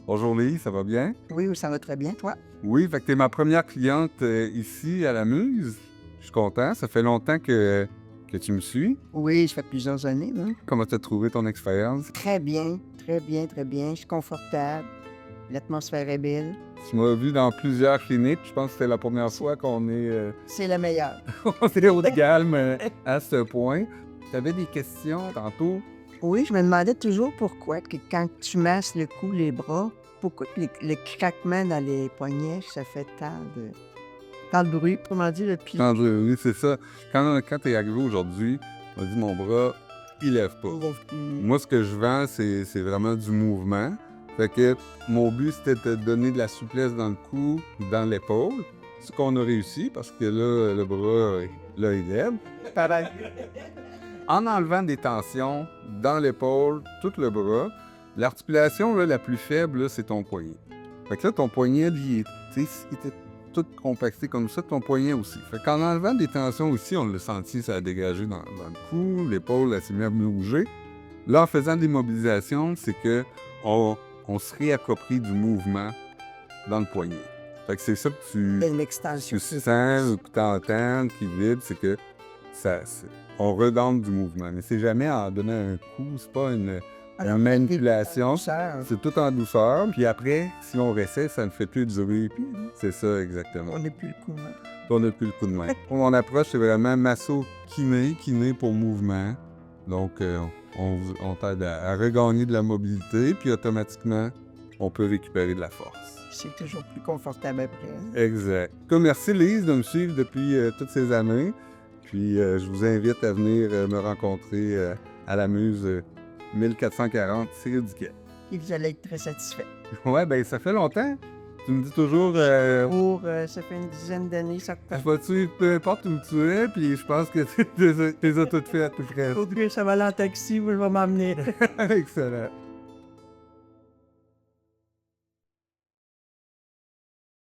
Bonjour Lise, ça va bien? Oui, ça va très bien, toi? Oui, fait que t'es ma première cliente ici à la Muse. Je suis content, ça fait longtemps que tu me suis. Oui, ça fait plusieurs années, hein. Comment t'as trouvé ton expérience? Très bien, très bien, très bien. Je suis confortable. L'atmosphère est belle. Tu m'as vu dans plusieurs cliniques, je pense que c'était la première C'est fois qu'on est, c'est le meilleur. on est haut de gamme à ce point. Tu avais des questions tantôt? Oui, je me demandais toujours pourquoi que quand tu masses le cou, les bras, pourquoi que le craquement dans les poignets, ça fait tant de bruit, comment dire, le pied. Oui, c'est ça. Quand t'es arrivé aujourd'hui, tu m'as dit mon bras, il lève pas. Moi, ce que je vends, c'est vraiment du mouvement. Fait que mon but, c'était de te donner de la souplesse dans le cou, dans l'épaule. Ce qu'on a réussi, parce que là, le bras, là, il lève. En enlevant des tensions dans l'épaule, tout le bras, l'articulation là, la plus faible, là, c'est ton poignet. Fait que là, ton poignet, lui, il était tout compacté comme ça, ton poignet aussi. Fait qu'en enlevant des tensions aussi, on l'a senti, ça a dégagé dans le cou, l'épaule, elle s'est mise à bouger. Là, en faisant des mobilisations, c'est que on se réapproprie du mouvement dans le poignet. Fait que c'est ça que Une tu extension. sens ou que tu entends qui vibre, c'est que on redonne du mouvement. Mais c'est jamais en donnant un coup, c'est pas une manipulation. Ça, C'est tout en douceur. Puis après, si on réessaie, ça ne fait plus durer. Puis c'est ça exactement. on n'est plus le coup, hein. On n'a plus le coup de main. Mon approche, c'est vraiment masso-kiné, kiné pour mouvement. Donc, on t'aide à regagner de la mobilité, puis automatiquement, on peut récupérer de la force. C'est toujours plus confortable après, hein. Exact. Merci Lise de me suivre depuis toutes ces années. Puis je vous invite à venir me rencontrer à la Muse 1440 Cyril Duquet. Et vous allez être très satisfait. Ouais, ben ça fait longtemps. Tu me dis toujours, Ça fait une dizaine d'années, ça vas-tu, peu importe où tu es, puis je pense que tu les as toutes faites à peu près. ça va aller en taxi, vous, je vais m'emmener. Excellent.